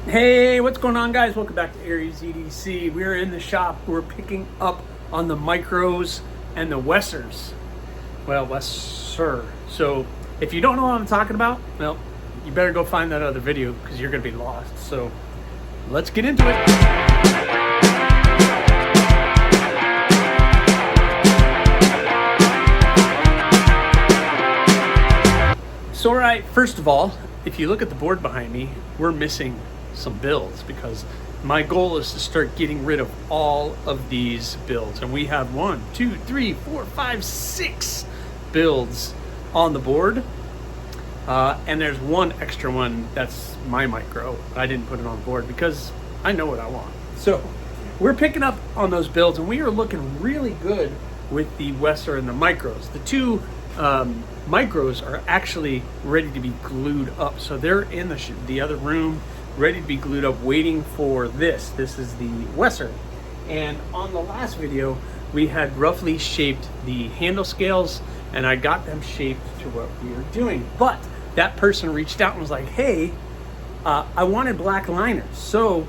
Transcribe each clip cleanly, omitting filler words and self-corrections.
Hey, what's going on, guys? Welcome back to AriesEDC. We're in the shop. We're picking up on the MiCrows and the Wessers. Well, Wesser. So if you don't know what I'm talking about, well, you better go find that other video because you're going to be lost. So let's get into it. So, all right, first of all, if you look at the board behind me, we're missing some builds because my goal is to start getting rid of all of these builds. And we have 1, 2, 3, 4, 5, 6 builds on the board. And there's one extra one that's my MiCrow. I didn't put it on the board because I know what I want. So we're picking up on those builds and we are looking really good with the Wesser and the MiCrows. The two MiCrows are actually ready to be glued up. So they're in the other room, ready to be glued up, waiting for this. This is the Wesser. And on the last video, we had roughly shaped the handle scales and I got them shaped to what we were doing. But that person reached out and was like, hey, I wanted black liners. So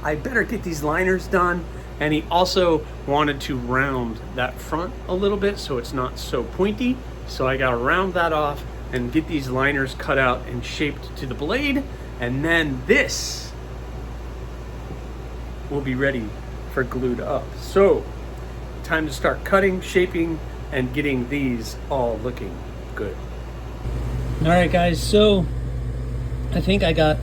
I better get these liners done. And he also wanted to round that front a little bit so it's not so pointy. So I got to round that off and get these liners cut out and shaped to the blade. And then this will be ready for glued up. So time to start cutting, shaping, and getting these all looking good. All right, guys, so I think I got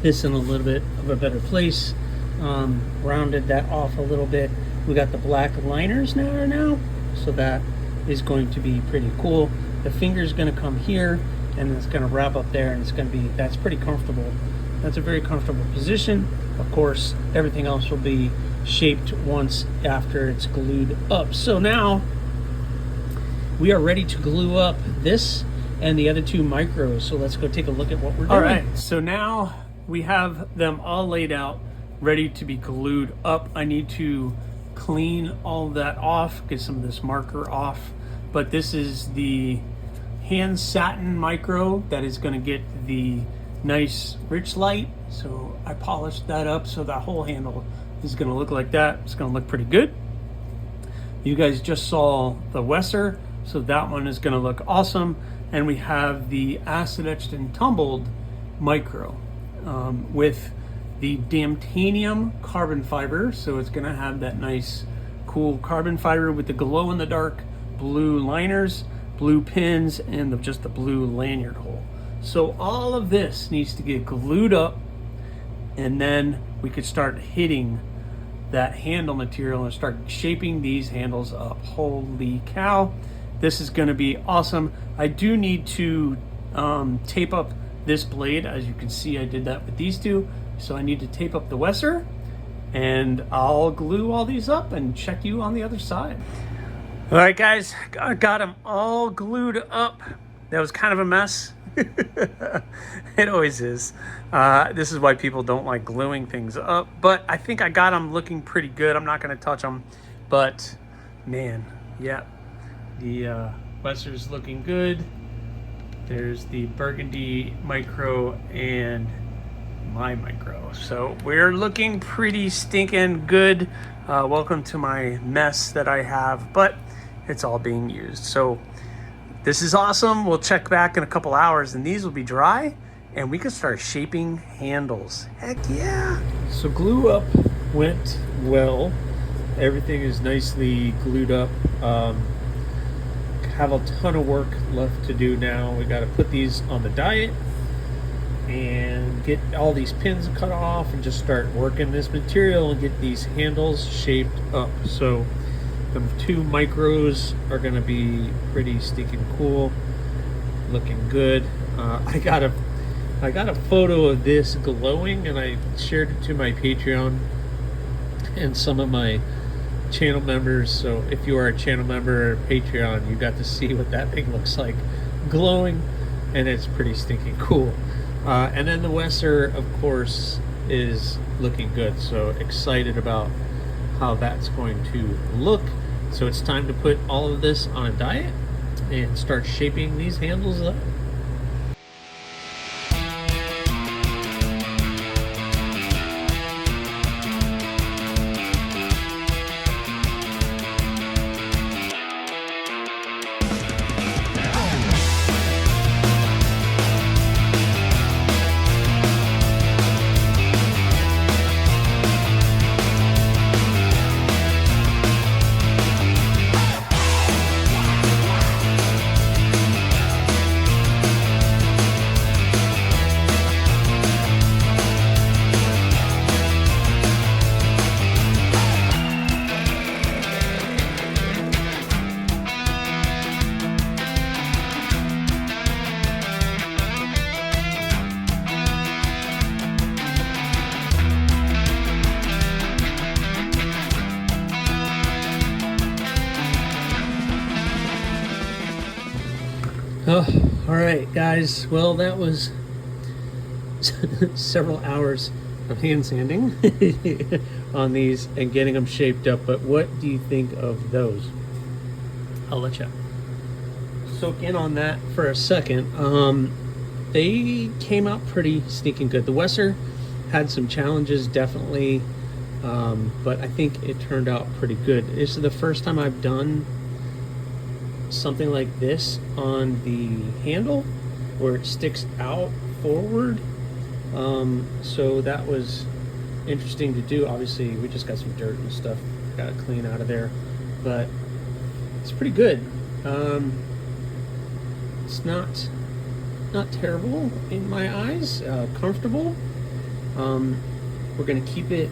this in a little bit of a better place. Rounded that off a little bit. We got the black liners now, so that is going to be pretty cool. The finger's going to come here and it's going to wrap up there, and it's going to be, that's pretty comfortable. That's a very comfortable position. Of course, everything else will be shaped once after it's glued up. So now we are ready to glue up this and the other two MiCrows. So let's go take a look at what we're doing. All right, so now we have them all laid out, ready to be glued up. I need to clean all that off, get some of this marker off. But this is the hand satin MiCrow that is going to get the nice rich light. So I polished that up so that whole handle is going to look like that. It's going to look pretty good. You guys just saw the Wesser, so that one is going to look awesome. And we have the acid etched and tumbled MiCrow with the damtanium carbon fiber. So it's going to have that nice cool carbon fiber with the glow in the dark blue liners, blue pins, and just the blue lanyard hole. So all of this needs to get glued up, and then we could start hitting that handle material and start shaping these handles up. Holy cow, this is going to be awesome. I do need to tape up this blade. As you can see, I did that with these two. So I need to tape up the Wesser, and I'll glue all these up and check you on the other side. All right, guys, I got them all glued up. That was kind of a mess. It always is. This is why people don't like gluing things up, but I think I got them looking pretty good. I'm not going to touch them, but man, yeah, the Wesser's looking good. There's the burgundy MiCrow and my MiCrow. So we're looking pretty stinking good. Welcome to my mess that I have, but it's all being used. So this is awesome. We'll check back in a couple hours and these will be dry and we can start shaping handles. Heck yeah. So glue up went well. Everything is nicely glued up. Have a ton of work left to do now. We got to put these on the diet and get all these pins cut off and just start working this material and get these handles shaped up. So the two MiCrows are going to be pretty stinking cool, looking good. I got a photo of this glowing and I shared it to my Patreon and some of my channel members. So if you are a channel member or Patreon, you got to see what that thing looks like glowing, and it's pretty stinking cool. And then the Wesser, of course, is looking good. So excited about how that's going to look. So it's time to put all of this on a diet and start shaping these handles up. Oh, all right, guys. Well, that was several hours of hand sanding on these and getting them shaped up. But what do you think of those? I'll let you soak in on that for a second. They came out pretty sneaking good. The Wesser had some challenges, definitely, but I think it turned out pretty good. This is the first time I've done something like this on the handle where it sticks out forward. So that was interesting to do. Obviously, we just got some dirt and stuff got to clean out of there, but it's pretty good. It's not terrible in my eyes. Comfortable. We're gonna keep it.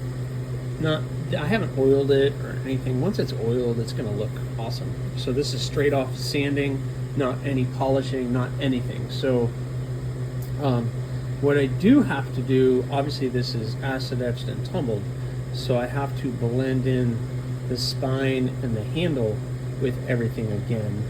I haven't oiled it or anything. Once it's oiled, it's gonna look awesome. So this is straight off sanding, not any polishing, not anything. So what I do have to do, obviously this is acid etched and tumbled, so I have to blend in the spine and the handle with everything again.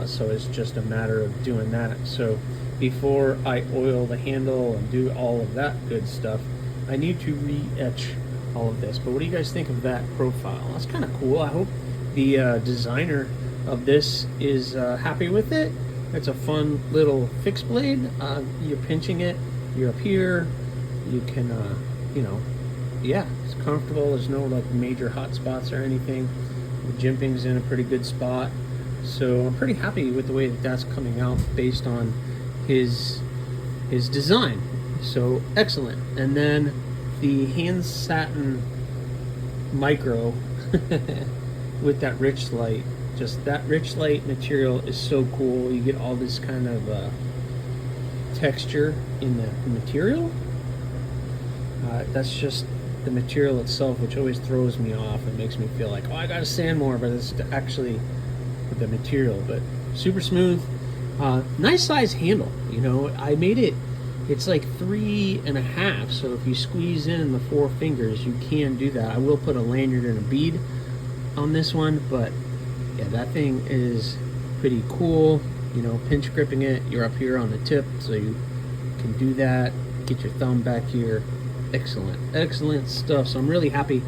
So it's just a matter of doing that. So before I oil the handle and do all of that good stuff, I need to re-etch all of this. But what do you guys think of that profile? That's kind of cool. I hope the designer of this is happy with it. It's a fun little fixed blade. You're pinching it, you're up here, you can yeah, it's comfortable. There's no like major hot spots or anything. The jimping's in a pretty good spot, so I'm pretty happy with the way that that's coming out based on his design. So excellent. And then the hand satin MiCrow with that rich light, just that rich light material is so cool. You get all this kind of texture in the material. That's just the material itself, which always throws me off. It makes me feel like, oh, I gotta sand more, but it's actually the material. But super smooth. Nice size handle. You know, I made it. It's like 3.5, so if you squeeze in the 4 fingers, you can do that. I will put a lanyard and a bead on this one, but yeah, that thing is pretty cool. You know, pinch gripping it, you're up here on the tip, so you can do that. Get your thumb back here. Excellent stuff. So I'm really happy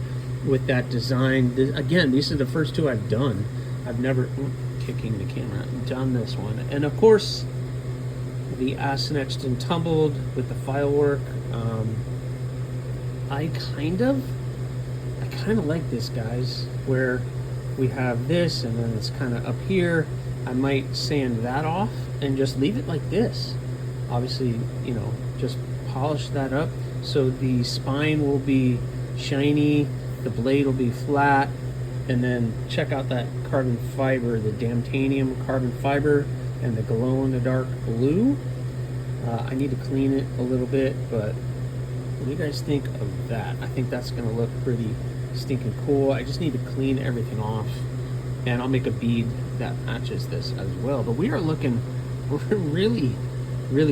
with that design. Again, these are the first 2 I've done. I've never, kicking the camera, done this one. And of course, the acid etched and tumbled with the file work. I kind of like this, guys, where we have this and then it's kind of up here. I might sand that off and just leave it like this. Obviously, you know, just polish that up so the spine will be shiny, the blade will be flat, and then check out that carbon fiber, the Damtanium carbon fiber and the glow-in-the-dark blue. I need to clean it a little bit, but what do you guys think of that? I think that's going to look pretty stinking cool. I just need to clean everything off, and I'll make a bead that matches this as well. But we are looking really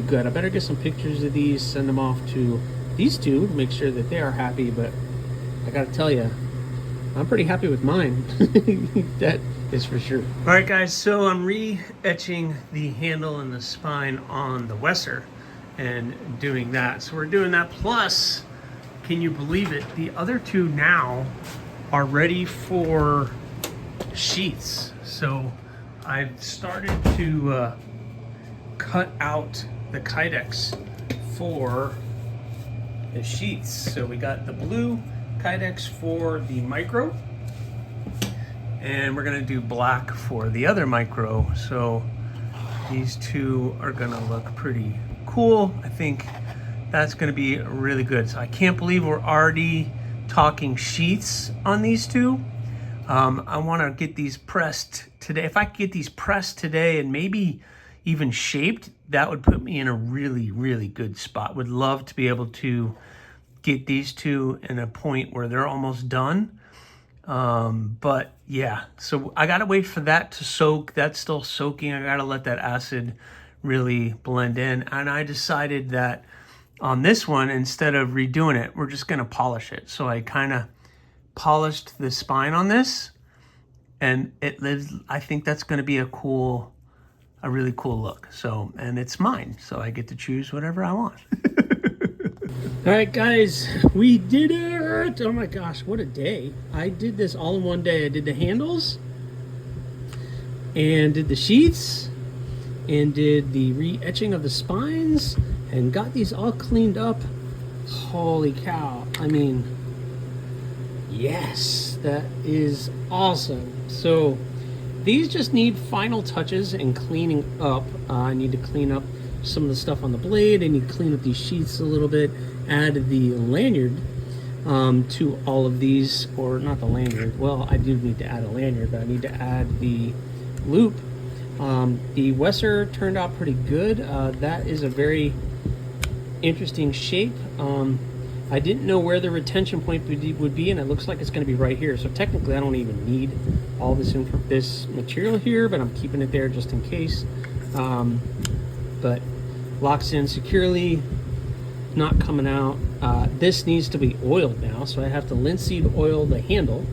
good. I better get some pictures of these, send them off to these 2 to make sure that they are happy. But I got to tell you, I'm pretty happy with mine. That is for sure. All right, guys, so I'm re-etching the handle and the spine on the Wesser and doing that. So we're doing that. Plus, can you believe it? The other 2 now are ready for sheets. So I've started to cut out the Kydex for the sheets. So we got the blue Kydex for the MiCrow, and we're gonna do black for the other MiCrow. So these 2 are gonna look pretty cool. I think that's gonna be really good. So I can't believe we're already talking sheets on these 2. I wanna get these pressed today. If I could get these pressed today and maybe even shaped, that would put me in a really good spot. Would love to be able to get these 2 in a point where they're almost done. But yeah, so I gotta wait for that to soak. That's still soaking. I gotta let that acid really blend in. And I decided that on this one, instead of redoing it, we're just gonna polish it. So I kind of polished the spine on this, and it lives. I think that's gonna be a cool a really cool look. So, and it's mine, so I get to choose whatever I want. All right, guys, we did it. Oh my gosh, what a day. I did this all in one day. I did the handles and did the sheets and did the re-etching of the spines and got these all cleaned up. Holy cow. I mean, yes, that is awesome. So these just need final touches and cleaning up. I need to clean up some of the stuff on the blade. I need to clean up these sheets a little bit, add the lanyard to all of these, or not the lanyard. Well, I do need to add a lanyard, but I need to add the loop. The Wesser turned out pretty good. That is a very interesting shape. I didn't know where the retention point would be, and it looks like it's going to be right here. So technically, I don't even need all this material here, but I'm keeping it there just in case. But locks in securely, not coming out. This needs to be oiled now, so I have to linseed oil the handle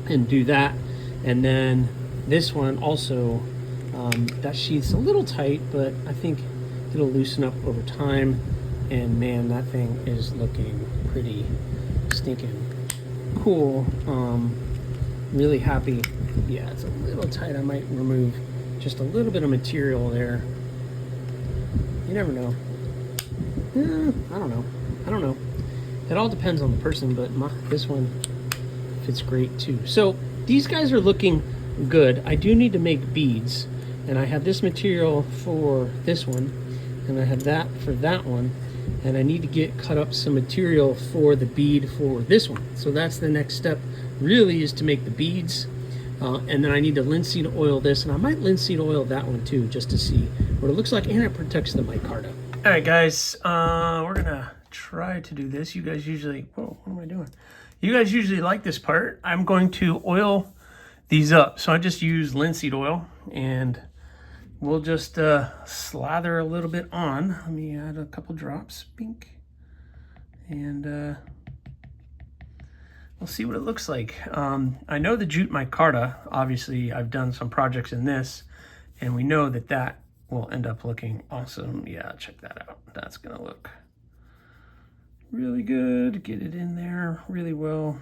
and do that. And then this one also, that sheath's a little tight, but I think it'll loosen up over time. And man, that thing is looking pretty stinking cool. Really happy. Yeah, it's a little tight. I might remove just a little bit of material there. You never know. I don't know. I don't know. It all depends on the person, but this one fits great too. So these guys are looking good. I do need to make beads, and I have this material for this one, and I have that for that one, and I need to cut up some material for the bead for this one. So that's the next step, really, is to make the beads. And then I need to linseed oil this, and I might linseed oil that one too, just to see what it looks like, and it protects the micarta. All right, guys, we're gonna try to do this. You guys usually, whoa, what am I doing? You guys usually like this part. I'm going to oil these up. So I just use linseed oil, and we'll just slather a little bit on. Let me add a couple drops, pink, and we'll see what it looks like. I know the jute micarta, obviously I've done some projects in this, and we know that that will end up looking awesome. Yeah, check that out. That's gonna look really good. Get it in there really well.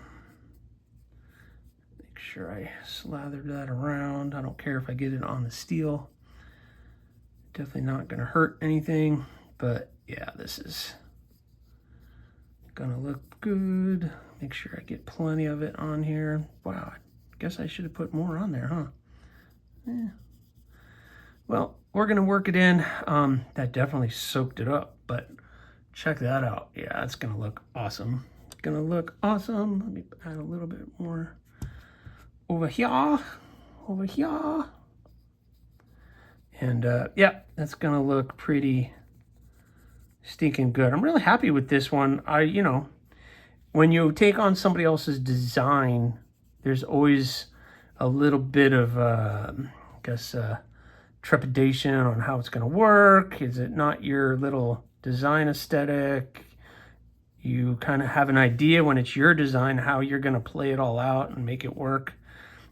Make sure I slather that around. I don't care if I get it on the steel. Definitely not gonna hurt anything, but yeah, this is gonna look good. Make sure I get plenty of it on here. Wow, I guess I should have put more on there, huh? Yeah. Well, we're gonna work it in. That definitely soaked it up, but check that out. Yeah, it's gonna look awesome. It's gonna look awesome. Let me add a little bit more over here, over here. And yeah, that's gonna look pretty stinking good. I'm really happy with this one. You know, when you take on somebody else's design, there's always a little bit of, I guess, trepidation on how it's going to work. Is it not your little design aesthetic? You kind of have an idea when it's your design how you're going to play it all out and make it work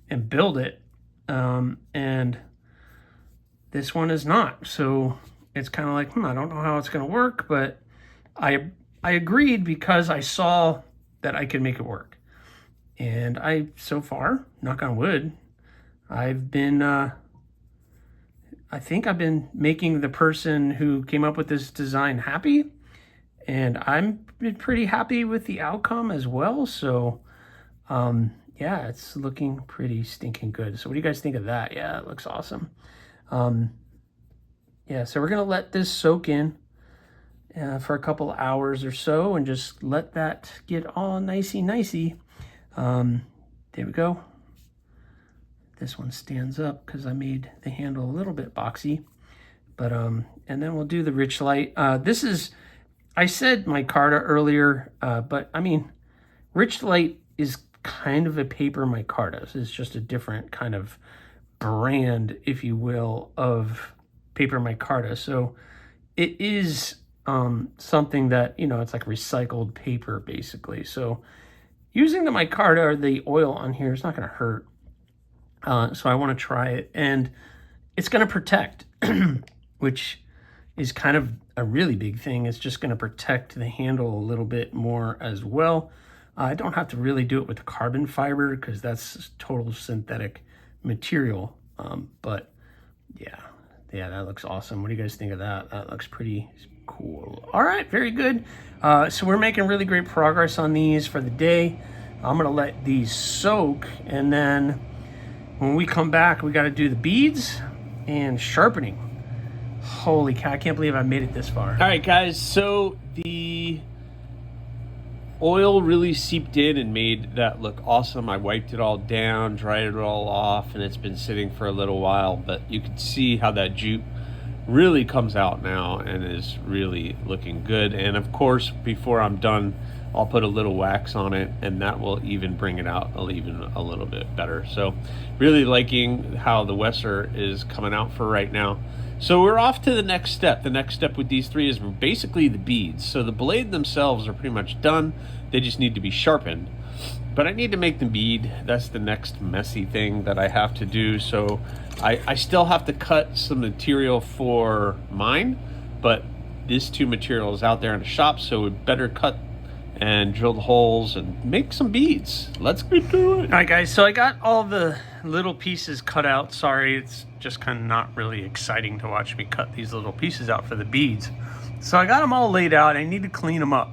and build it. And this one is not. So it's kind of like, I don't know how it's going to work, but I agreed because I saw that I could make it work. And so far, knock on wood, I've been, I think I've been making the person who came up with this design happy, and I'm pretty happy with the outcome as well. So, yeah, it's looking pretty stinking good. So what do you guys think of that? Yeah, it looks awesome. Yeah, so we're gonna let this soak in for a couple hours or so, and just let that get all nicey. There we go. This one stands up because I made the handle a little bit boxy, but and then we'll do the rich light. This is, I said micarta earlier, but I mean, rich light is kind of a paper micarta. This is just a different kind of brand, if you will, of paper micarta. So it is something that, you know, it's like recycled paper basically. So using the micarta or the oil on here is not going to hurt. So I want to try it, and it's going to protect, which is kind of a really big thing. It's just going to protect the handle a little bit more as well. I don't have to really do it with the carbon fiber because that's total synthetic material. But yeah, that looks awesome. What do you guys think of that? That looks pretty cool. All right, very good. So we're making really great progress on these for the day. I'm gonna let these soak, and then when we come back, we gotta do the beads and sharpening. Holy cow, I can't believe I made it this far. All right, guys, so the oil really seeped in and made that look awesome. I wiped it all down, dried it all off, and it's been sitting for a little while, but you can see how that jute really comes out now and is really looking good. And of course, before I'm done, I'll put a little wax on it, and that will even bring it out even a little bit better. So really liking how the Wesser is coming out for right now. So we're off to the next step. The next step with these three is basically the beads. So the blade themselves are pretty much done. They just need to be sharpened. But I need to make the bead. That's the next messy thing that I have to do. So I still have to cut some material for mine, but this two material is out there in the shop, so we better cut and drill the holes and make some beads. Let's get to it. All right, guys, so I got all the little pieces cut out. Sorry, it's just kind of not really exciting to watch me cut these little pieces out for the beads. So I got them all laid out. I need to clean them up.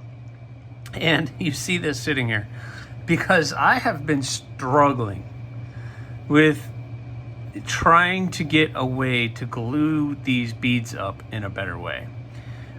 And you see this sitting here because I have been struggling with trying to get a way to glue these beads up in a better way.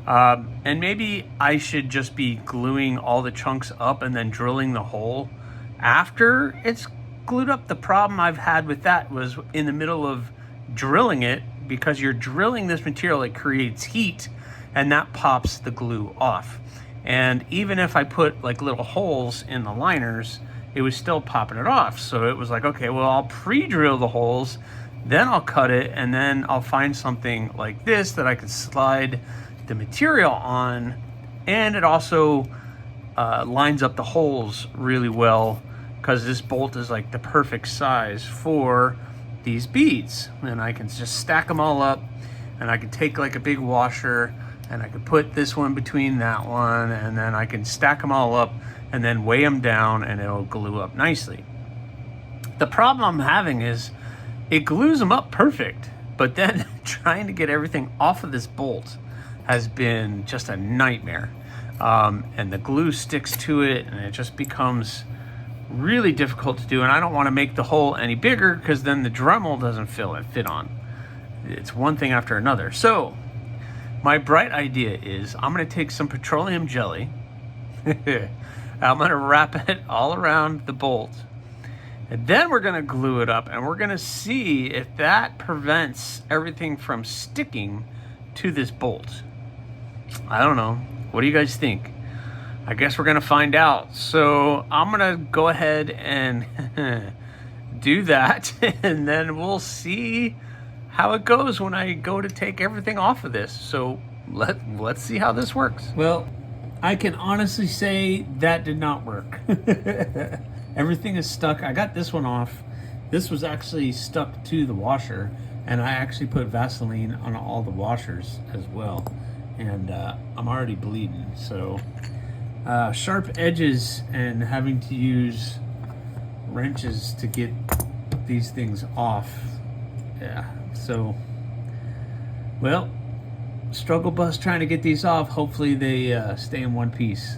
And maybe I should just be gluing all the chunks up and then drilling the hole after it's glued up. The problem I've had with that was in the middle of drilling it, because you're drilling this material, it creates heat and that pops the glue off. And even if I put like little holes in the liners, it was still popping it off. So it was like, okay, well, I'll pre-drill the holes, then I'll cut it, and then I'll find something like this that I could slide the material on, and it also lines up the holes really well because this bolt is like the perfect size for these beads. And I can just stack them all up, and I can take like a big washer and I can put this one between that one, and then I can stack them all up and then weigh them down, and it'll glue up nicely. The problem I'm having is it glues them up perfect, but then trying to get everything off of this bolt has been just a nightmare. And the glue sticks to it, and it just becomes really difficult to do. And I don't want to make the hole any bigger because then the Dremel doesn't fit on. It's one thing after another. So my bright idea is I'm going to take some petroleum jelly. I'm going to wrap it all around the bolt, and then we're going to glue it up, and we're going to see if that prevents everything from sticking to this bolt. I don't know. What do you guys think? I guess we're going to find out. So I'm going to go ahead and do that, and then we'll see how it goes when I go to take everything off of this. So let's see how this works. Well, I can honestly say that did not work. Everything is stuck. I got this one off. This was actually stuck to the washer, and I actually put Vaseline on all the washers as well. And I'm already bleeding. So sharp edges and having to use wrenches to get these things off. Yeah, so, well, struggle bus trying to get these off. Hopefully they stay in one piece.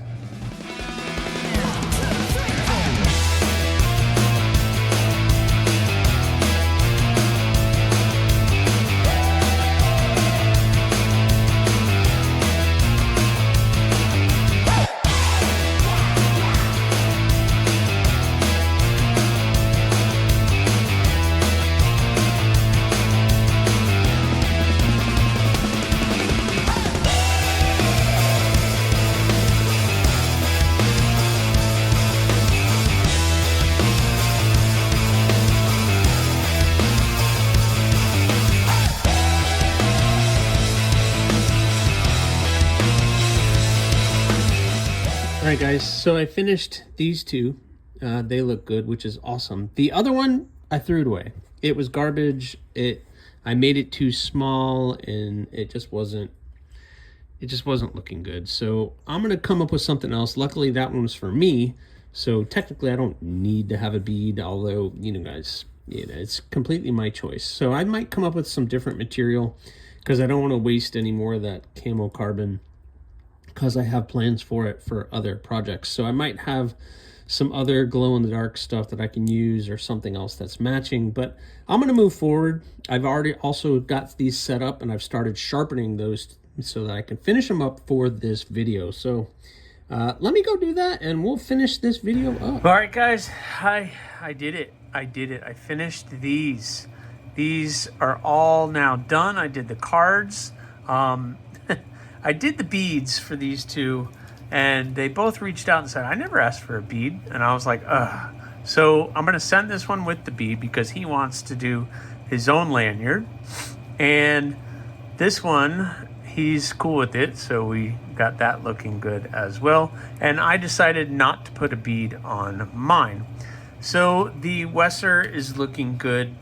All right, guys, so I finished these two. They look good, which is awesome. The other one, I threw it away. It was garbage. I I made it too small and it just wasn't looking good. So I'm gonna come up with something else. Luckily that one was for me, so technically I don't need to have a bead, although, you know, guys, it's completely my choice. So I might come up with some different material because I don't want to waste any more of that camo carbon, because I have plans for it for other projects. So I might have some other glow-in-the-dark stuff that I can use, or something else that's matching, but I'm gonna move forward. I've already also got these set up and I've started sharpening those so that I can finish them up for this video. So let me go do that and we'll finish this video up. All right, guys, I did it. I finished these. These are all now done. I did the cards. I did the beads for these two, and they both reached out and said, I never asked for a bead. And I was like, ugh. So I'm gonna send this one with the bead because he wants to do his own lanyard. And this one, he's cool with it, so we got that looking good as well. And I decided not to put a bead on mine. So the Wesser is looking good.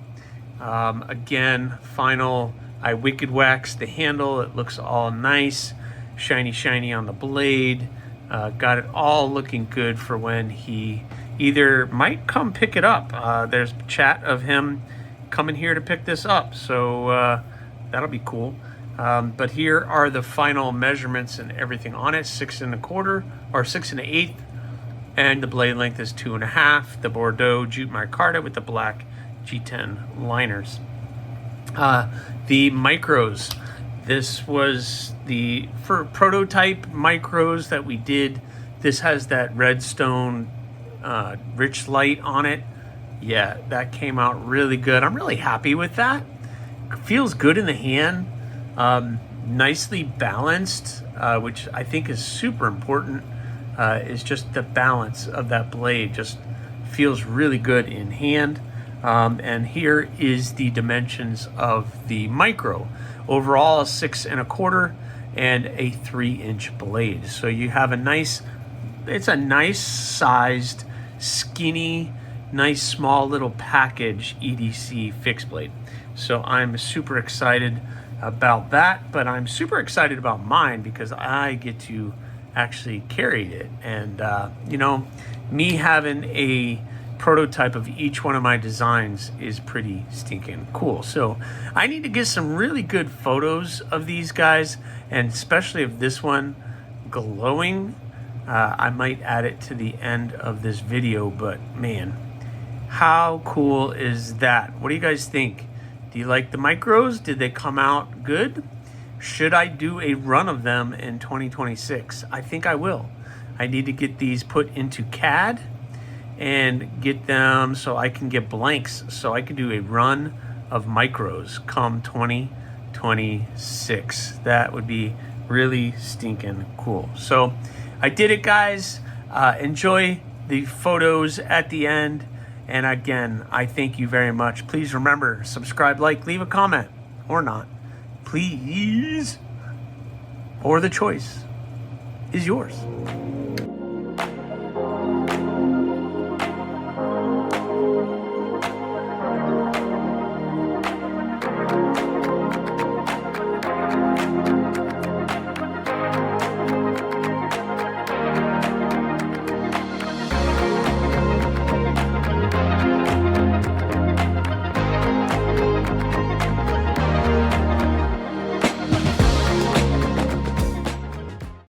Again, final, I wicked waxed the handle. It looks all nice, shiny on the blade. Got it all looking good for when he either might come pick it up. There's chat of him coming here to pick this up, so that'll be cool. But here are the final measurements and everything on it: 6 1/4 or 6 1/8, and the blade length is 2.5. The Bordeaux jute micarta with the black G10 liners. The MiCrows. This was the prototype MiCrows that we did. This has that redstone rich light on it. Yeah, that came out really good. I'm really happy with that. Feels good in the hand. Nicely balanced, which I think is super important. Is just the balance of that blade. Just feels really good in hand. And here is the dimensions of the MiCrow. Overall, 6 1/4 and a 3-inch blade. So you have a nice, it's a nice sized, skinny, nice small little package EDC fixed blade. So I'm super excited about that, but I'm super excited about mine because I get to actually carry it. And you know, me having a prototype of each one of my designs is pretty stinking cool. So I need to get some really good photos of these guys, and especially of this one glowing. I might add it to the end of this video, but man, how cool is that? What do you guys think? Do you like the MiCrows? Did they come out good? Should I do a run of them in 2026? I think I will. I need to get these put into CAD and get them so I can get blanks, so I can do a run of MiCrows come 2026. That would be really stinking cool. So I did it, guys. Enjoy the photos at the end. And again, I thank you very much. Please remember, subscribe, like, leave a comment, or not, please. Or the choice is yours.